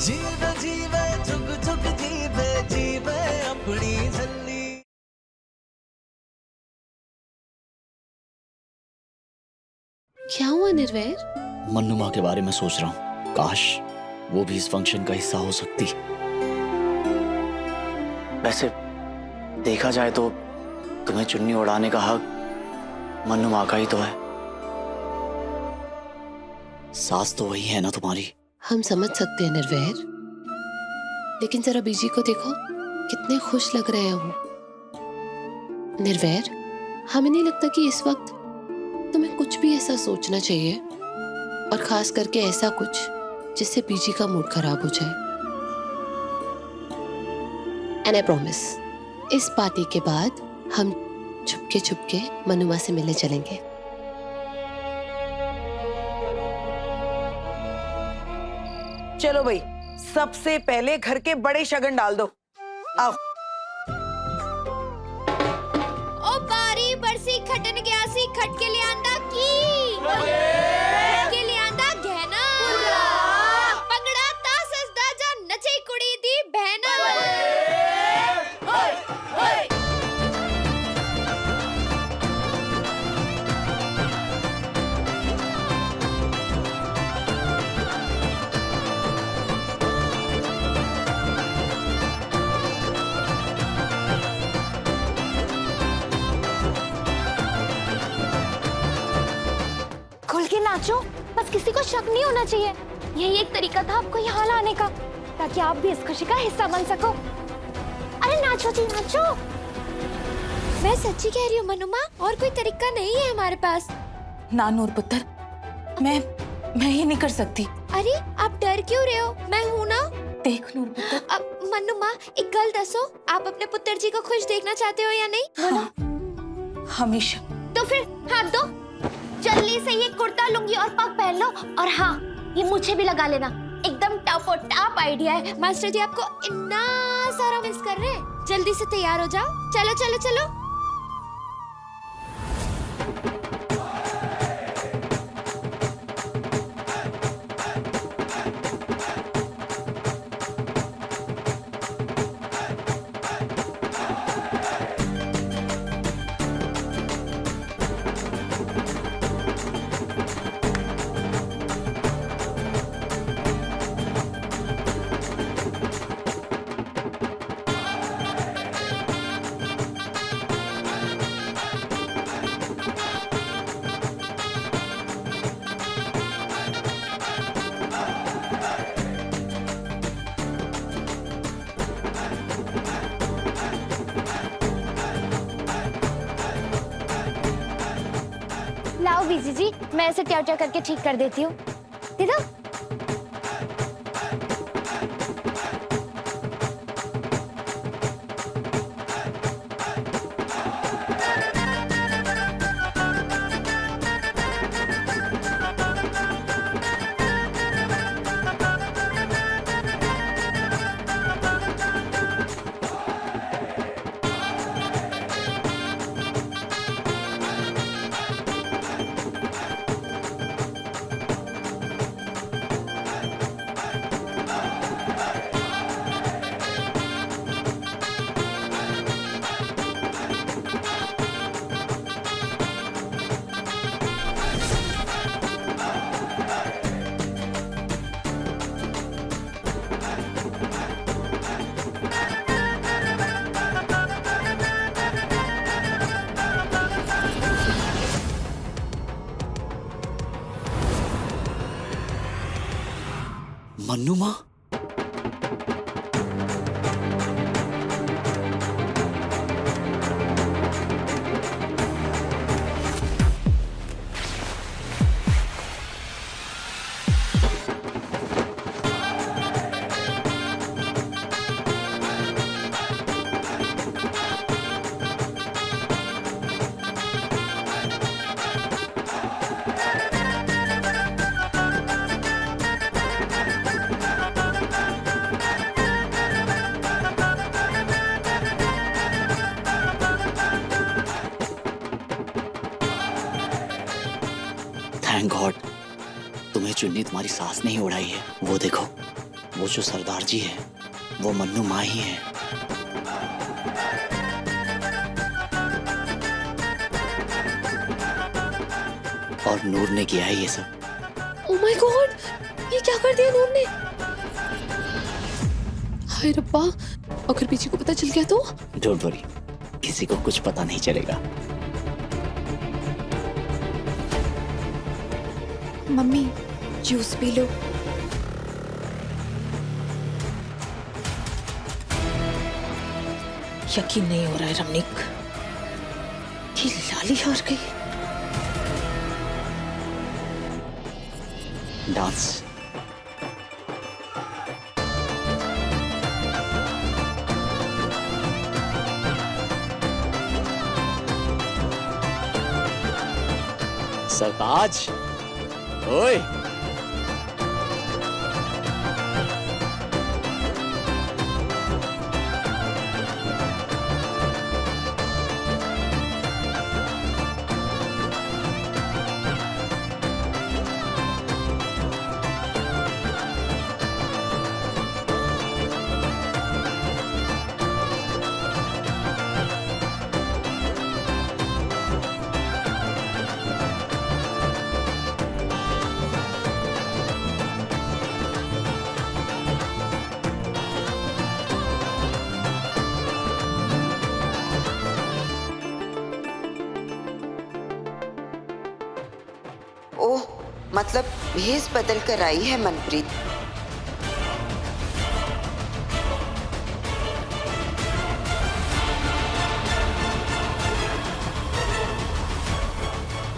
जीवे जीवे जुग जुग जीवे जीवे अपनी झल्ली। क्या हुआ निर्वैर? मन्नू माँ के बारे में सोच रहा हूँ, काश वो भी इस फंक्शन का हिस्सा हो सकती। वैसे देखा जाए तो तुम्हें चुन्नी उड़ाने का हक मन्नू माँ का ही तो है। सास तो वही है ना तुम्हारी। हम समझ सकते हैं निर्वैर, लेकिन जरा बीजी को देखो, कितने खुश लग रहे हैं वो। निर्वैर, हमें नहीं लगता कि इस वक्त तुम्हें कुछ भी ऐसा सोचना चाहिए, और खास करके ऐसा कुछ जिससे बीजी का मूड खराब हो जाए। एंड आई प्रॉमिस, इस पार्टी के बाद हम छुपके छुपके मन्नू माँ से मिलने चलेंगे। चलो भाई, सबसे पहले घर के बड़े शगन डाल दो। आओ। ओ बारी बरसी खटन गया सी खट के ले आंदा की के ले आंदा गहना पंगड़ा ता सजदा जा नचे कुड़ी दी बहना। खुल के नाचो, बस किसी को शक नहीं होना चाहिए। यही एक तरीका था आपको यहाँ लाने का, ताकि आप भी इस खुशी का हिस्सा बन सको। अरे नाचो जी नाचो। मैं सच्ची कह रही हूँ मनुमा, और कोई तरीका नहीं है हमारे पास। ना नूर पुत्र, मैं ये नहीं कर सकती। अरे आप डर क्यों रहे हो? मैं हूँ ना। देख नूर पुत्र, अब मनुमा एक गल दसो, आप अपने पुत्र जी को खुश देखना चाहते हो या नहीं? हाँ, हमेशा। तो फिर हाथ दो, जल्दी से ये कुर्ता लुंगी और पग पहन लो, और हाँ ये मुझे भी लगा लेना। एकदम टॉप और टॉप आइडिया है। मास्टर जी आपको इतना सारा मिस कर रहे हैं। जल्दी से तैयार हो जाओ। चलो चलो चलो। लाओ बीजी जी, मैं इसे ट्यार करके ठीक कर देती हूँ। दे दो। मन्नू माँ, थैंक गॉड तुम्हें चुन्नी तुम्हारी सास ने ही उड़ाई है। वो देखो, वो जो सरदार जी है वो मन्नू माँ ही है। और नूर ने किया है ये सब। ओह माय गॉड, ये क्या कर दिया नूर ने? हाय रब्बा, अगर बीजी को पता चल गया तो? डोंट वरी, किसी को कुछ पता नहीं चलेगा। Mummy juice P low. यकीन नहीं हो रहा है रमनीक, ये लाली हार गई। डांस। सरताज, ओए ओह, मतलब भेस बदल कर आई है मनप्रीत।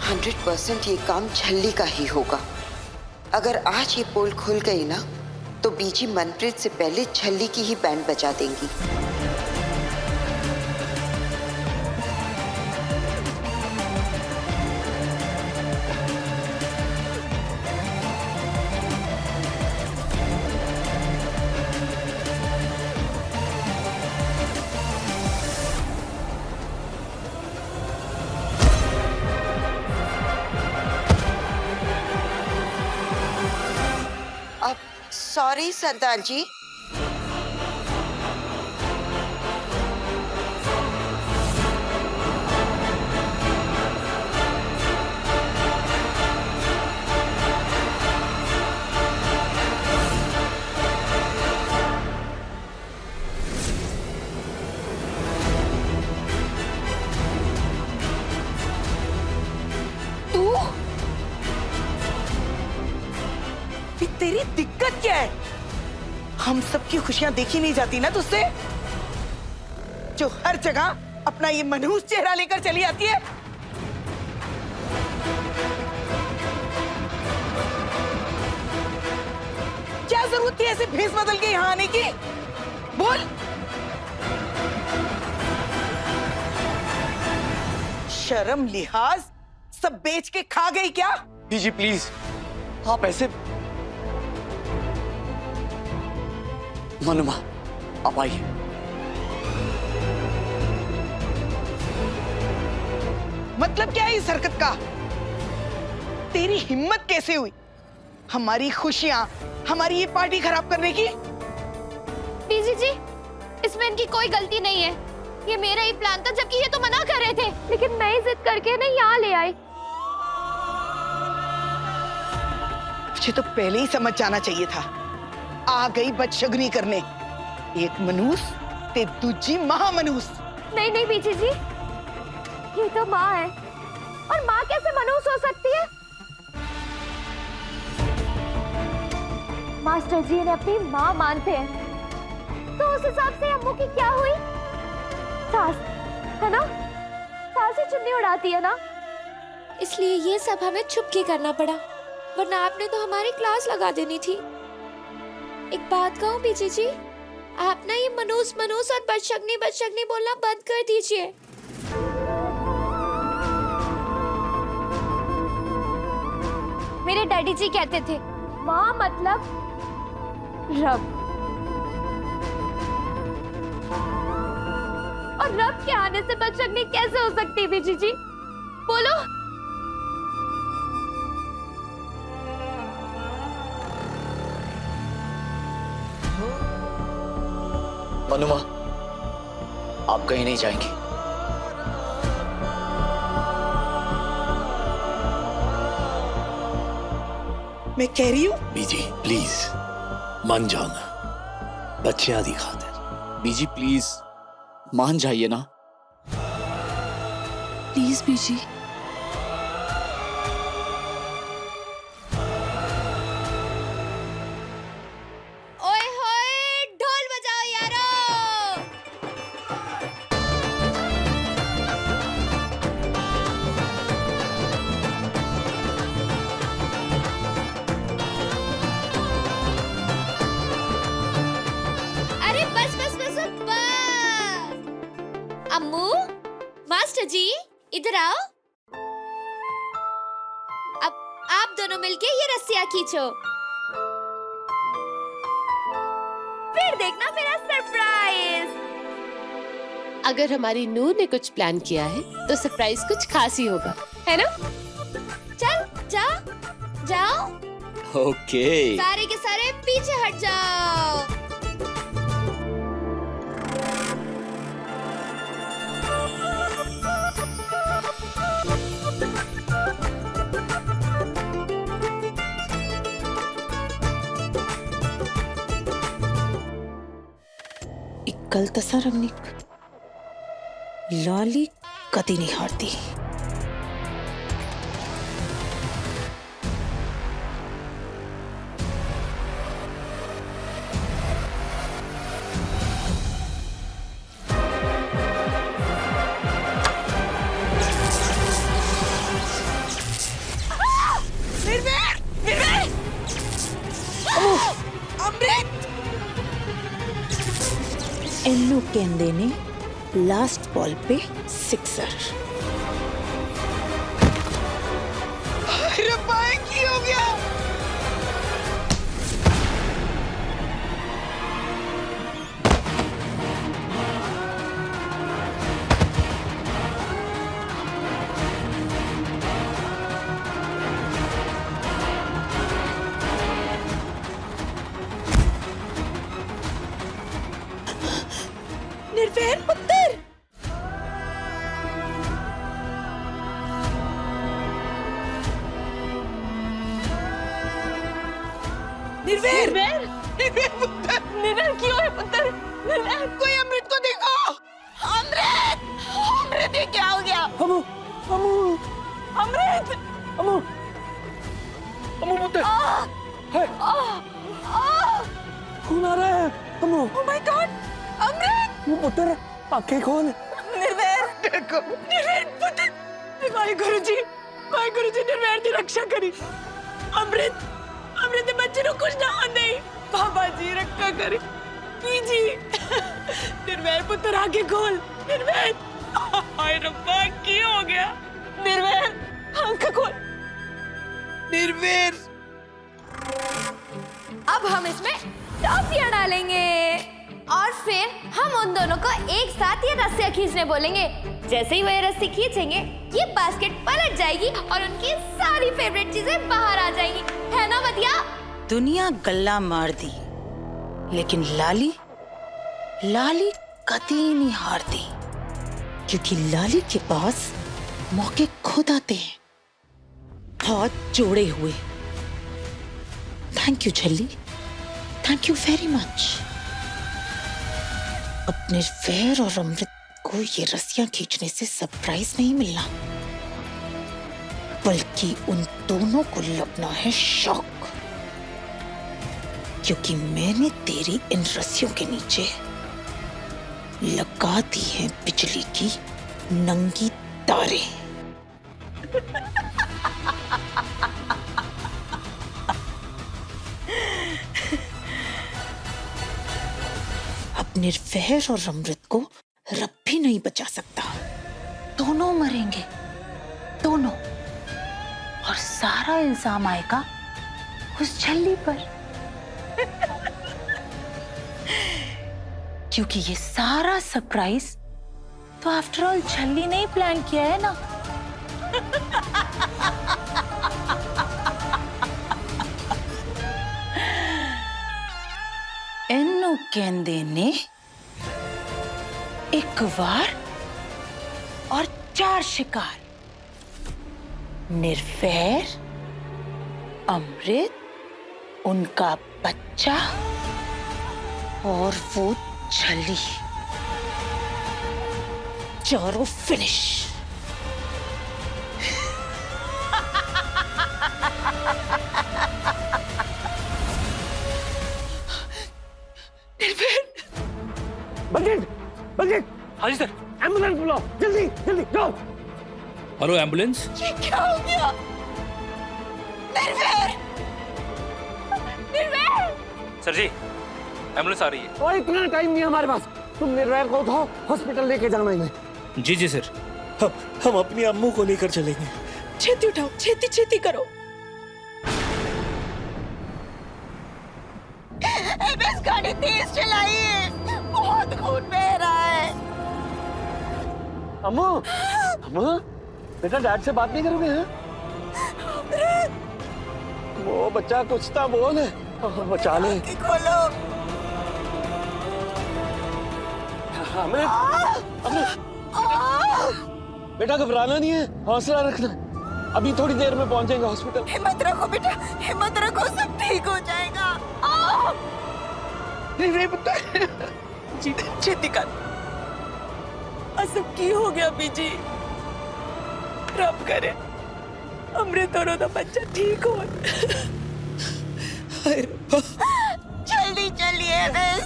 %100% ये काम छल्ली का ही होगा। अगर आज ये पोल खुल गई ना तो बीजी मनप्रीत से पहले छल्ली की ही बैंड बजा देंगी। सॉरी सरदार जी। तेरी दिक्कत क्या है? हम सबकी खुशियां देखी नहीं जाती ना तुझसे, जो हर जगह अपना ये मनहूस चेहरा लेकर चली आती है। क्या जरूरत थी ऐसे भेस बदल के यहाँ आने की? बोल। शर्म लिहाज सब बेच के खा गई क्या? जी प्लीज, आप ऐसे। मनुमा, आप आइए। मतलब क्या है इस हरकत का? तेरी हिम्मत कैसे हुई हमारी खुशियां, हमारी ये पार्टी खराब करने की? बीजी जी, इसमें इनकी कोई गलती नहीं है। ये मेरा ही प्लान था, जबकि ये तो मना कर रहे थे, लेकिन मैं ही जिद करके ना यहाँ ले आई। मुझे तो पहले ही समझ जाना चाहिए था। आ गई बदशगुनी करने, एक मनूस ते दूजी महामनूस। नहीं नहीं बीजी जी, ये तो माँ है, और माँ कैसे मनूस हो सकती है? मास्टर जी ने अपनी माँ मानते हैं, तो उस हिसाब से अम्मू की क्या हुई? सास है ना, सास ही चुन्नी उड़ाती है ना। इसलिए ये सब हमें छुप के करना पड़ा, वरना आपने तो हमारी क्लास लगा देनी थी। एक बात कहूं बीजी जी, आप ना ये मनूस मनूस और बदशगनी बोलना बंद कर दीजिए। मेरे डैडी जी कहते थे, माँ मतलब रब, और रब के आने से बदशगनी कैसे हो सकती है बीजी जी? बोलो। मनुमा, आप कहीं नहीं जाएंगी। मैं कह रही हूँ बीजी प्लीज मान जाओ ना, बच्चियां दी खातिर। बीजी प्लीज मान जाइए ना। प्लीज बीजी। ओए होए ढोल बजाओ यारो। अरे बस बस बस बस। अम्मू, मास्टर जी इधर आओ। अब आप दोनों मिलके ये रस्सियाँ खींचो। फिर देखना मेरा सरप्राइज। अगर हमारी नूर ने कुछ प्लान किया है तो सरप्राइज कुछ खास ही होगा, है ना? चल जाओ जाओ, ओके सारे के सारे पीछे हट जाओ। गलत असा रमनीक लाली कदी नहीं हारती। निर्वेर, निर्वेर! अमृत! एनु कहंदे ने लास्ट बॉल पे सिक्सर। अरे भाई की हो गया? निर्वेर पुत्र! निर्वेर! निर्वेर पुत्र! निर्वेर क्यों है पुत्र? निर्वेर कोई अमृत को देखो! अमृत! अमृत ये क्या हो गया? अमू अमू अमृत! अमू अमू पुत्र है, खून आ रहा है। Amu Oh my God! अमृत! वो पुत्र आंखें खोल। निर्वेर! देखो! निर्वेर पुत्र! वाहिगुरु जी निर्वेर की रक्षा करी। अमृत! अमृत दे बच्चे को कुछ ना होने। बाबा जी रक्षा करी। जी निर्वेर पुत्र आंखें खोल। निर्वेर! हाय रब्बा की हो गया? निर्वेर आंखें खोल। निर्वेर! अब हम इसमें टॉफियां डालेंगे और फिर हम उन दोनों को एक साथ ये रस्सियां खींचने बोलेंगे। जैसे ही वो ये रस्सी खींचेंगे ये बास्केट पलट जाएगी और उनकी सारी फेवरेट चीजें बाहर आ जाएंगी, है ना बतिया? दुनिया गल्ला मार दी लेकिन लाली कदी नहीं हारती, क्योंकि लाली के पास मौके खुद आते हैं, हाथ जोड़े हुए। Thank you Jhalli, thank you very much. अपने निर्वेर और अमृत को ये रस्सियां खींचने से सरप्राइज नहीं मिलना, बल्कि उन दोनों को लगना है शॉक, क्योंकि मैंने तेरी इन रस्सियों के नीचे लगा दी हैं बिजली की नंगी तारे। अब निर्वेर और अमृत को रब भी नहीं बचा सकता। दोनों मरेंगे, दोनों, और सारा इल्जाम आएगा उस झल्ली पर। क्योंकि ये सारा सरप्राइज तो आफ्टर ऑल झल्ली ने ही प्लान किया है ना। इन दोनों गेंदे ने एक वार और 4 शिकार, निर्वैर, अमृत, उनका बच्चा और वो छली, चारों फिनिश। बलजीत, बलजीत। हाँ जी सर। एम्बुलेंस बुलाओ, जल्दी जल्दी जाओ। Hello ambulance. ये क्या हो गया? निर्वैर, निर्वैर। सर जी एम्बुलेंस आ रही है। और इतना टाइम नहीं है हमारे पास, तुम निर्वैर को उठाओ, हॉस्पिटल लेके जाना है। जी जी सर। हम अपनी अम्मू को लेकर चलेंगे। छेती उठाओ, छेती छेती करो। बस गाड़ी तेज चलाइए, बहुत खून बह रहा है। अम्मू, अम्मू, बेटा डैड से बात नहीं करोगे? हैं? वो बच्चा कुछ था, बोल, बचा ले। खोलो। अमृत, अमृत, बेटा घबराना नहीं है, हौसला रखना। अभी थोड़ी देर में पहुंचेंगे हॉस्पिटल। हिम्मत रखो बेटा, हिम्मत रखो, सब ठीक हो जाएगा। नहीं पुत्र, छेती कर। सब की हो गया बीजी, रब करे अमृत और ओदा बच्चा ठीक हो। जल्दी चलिए बस।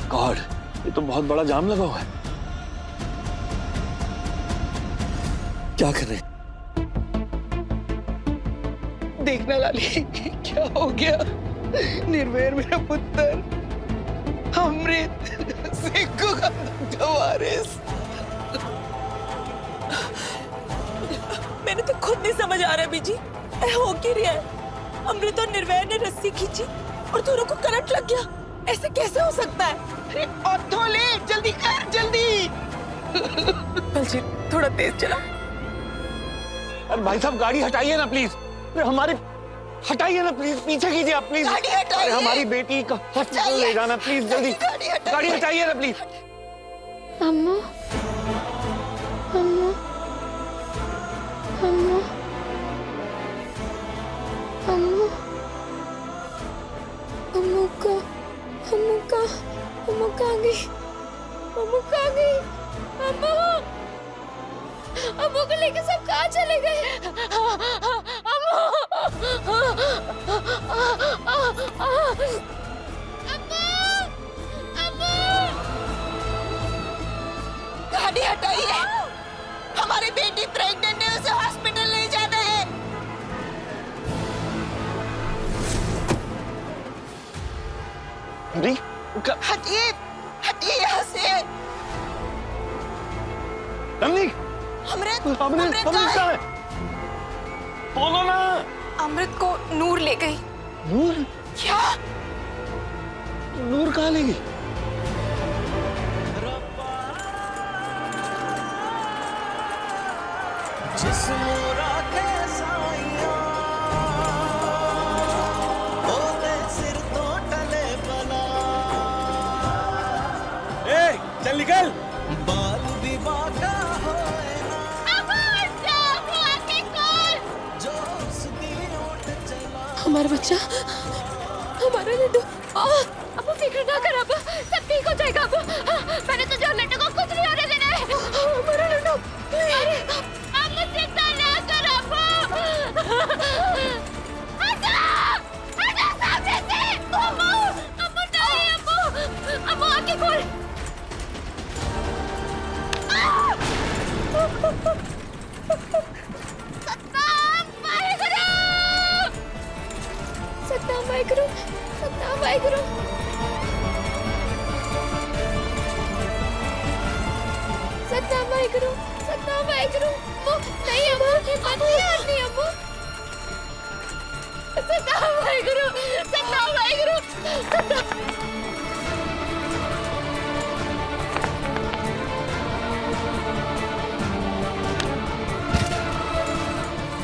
गॉड, ये तो बहुत बड़ा जाम लगा हुआ है। क्या करें? देखना लाली, क्या हो गया? निर्वैर मेरा पुत्र, अमृत, सिक्कू का वारिस। मैंने तो खुद नहीं समझ आ रहा बीजी, हो क्या रहा है? अमृत और निर्वैर ने रस्सी खींची और दोनों को करंट लग गया, ऐसे कैसे हो सकता है? अरे ऑटो ले, जल्दी कर, जल्दी। बलजीत थोड़ा तेज चला। अरे भाई साहब गाड़ी हटाइए ना प्लीज, हमारे हटाइए ना प्लीज, पीछे कीजिए आप प्लीज। गाड़ी हटाइए। हमारी बेटी का हॉस्पिटल ले जाना प्लीज, जल्दी गाड़ी हटाइए ना प्लीज। अम्मू, अम्मू, अम्मू, अम्मू, अम्मू का, अम्मू का, अम्मू कहाँ गई? अम्मू कहाँ गई? अम्मू, अम्मू को लेके सब कहाँ चले गए? अम्मू, गाड़ी हटाइए, हमारी बेटी प्रेग्नेंट है, उसे हॉस्पिटल ले जाना है। हटिए, हटिए यहाँ से। अमृत, अमृत, अमृत कहाँ है? बोलो ना। अमृत को नूर ले गई। नूर? क्या? नूर कहाँ ले गई? जिस्म राखे साइयां ओदे सिर तो टले बला। ए, चल निकल। बाल भी बाका होए ना जो उसकी ओट चला। हमारा बच्चा, हमारा लड्डू। अब फिक्र ना कर, अब सब ठीक हो जाएगा। अब मैंने तुझे और लड्डू को कुछ नहीं होने देना है। हमारा लड्डू, अरे अब मुझसे ना कर। अब हटा, हटा सामने से। अम्मू, अम्मू नहीं, अम्मू, अम्मू आके खोल। सत्ताम वाहेगुरु, सत्ताम वाहेगुरु। सत्ताम वाहेगुरु, सत्ताम वाहेगुरु। नहीं अम्मू, हिम्मत नहीं हारनी अम्मू। सत्ताम वाहेगुरु, सत्ताम वाहेगुरु, सत्ताम।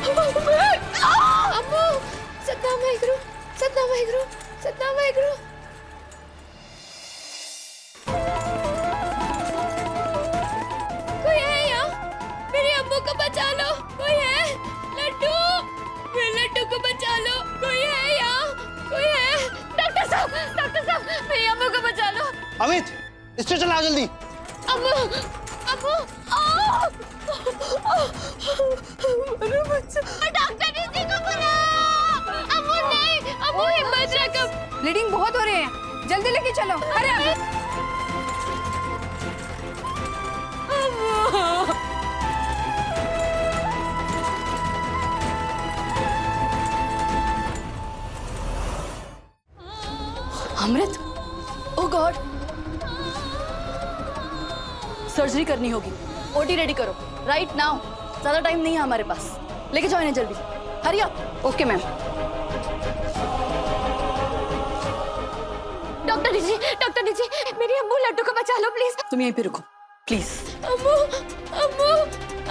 अम्मू, वाहेगुरु, सतनाम वाहेगुरु। कोई है यहाँ? मेरी अम्मू को बचा लो, कोई है? लड्डू, मेरे लड्डू को बचा लो, कोई है यहाँ? कोई है? डॉक्टर साहब, मेरी अम्मू को बचा लो। अमित, स्टेशन आ जल्दी। अम्मू, अम्मू, मेरा बच्चा। डॉक्टर इसी को बुलाओ। अम्मू नहीं, अम्मू हिम्मत रखो। ब्लीडिंग बहुत हो रही है, जल्दी लेके चलो। अरे अमृत, ओह गॉड, सर्जरी करनी होगी। ओटी रेडी करो राइट नाउ, ज्यादा टाइम नहीं है हमारे पास। लेके जाओ इन्हें जल्दी, hurry up. Okay ma'am. Doctor ji, मेरी अम्मू लड्डू को बचा लो प्लीज। तुम यहीं पे रुको please. Ammu, Ammu,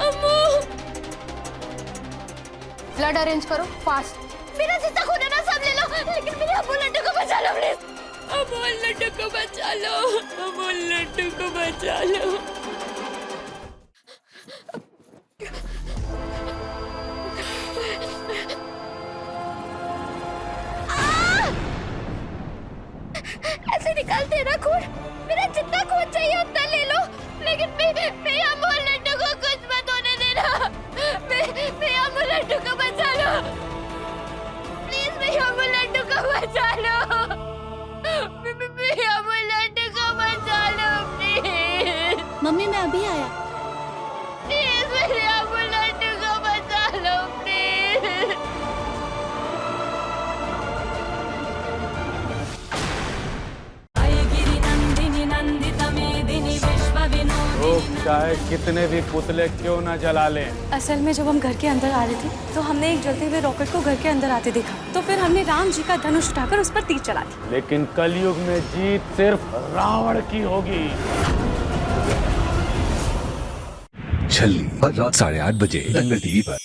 Ammu. Blood arrange करो फास्ट। मेरा जितना खून है ना सब ले लो, लेकिन मेरी अम्मू लड्डू को बचा लो प्लीज। अम्मू लड्डू को बचा लो, अम्मू लड्डू को बचा लो। ऐसे निकालते हैं ना खून, मेरा जितना खून चाहिए उतना ले लो, लेकिन मेरी अम्मू लड्डू को कुछ मत होने देना। मेरी अम्मू लड्डू को बचा लो प्लीज, मेरी अम्मू लड्डू को बचा लो। मेरी अम्मू लड्डू को बचा लो प्लीज। मम्मी मैं अभी आया। प्लीज मेरी अम्मू लड्डू को बचा लो प्लीज। चाहे कितने भी पुतले क्यों न जला लें। असल में जब हम घर के अंदर आ रहे थे तो हमने एक जलते हुए रॉकेट को घर के अंदर आते देखा, तो फिर हमने राम जी का धनुष उठाकर उस पर तीर चला दिया। लेकिन कलयुग में जीत सिर्फ रावण की होगी। छल्ली, रात 8:30 बजे दंगल टीवी पर।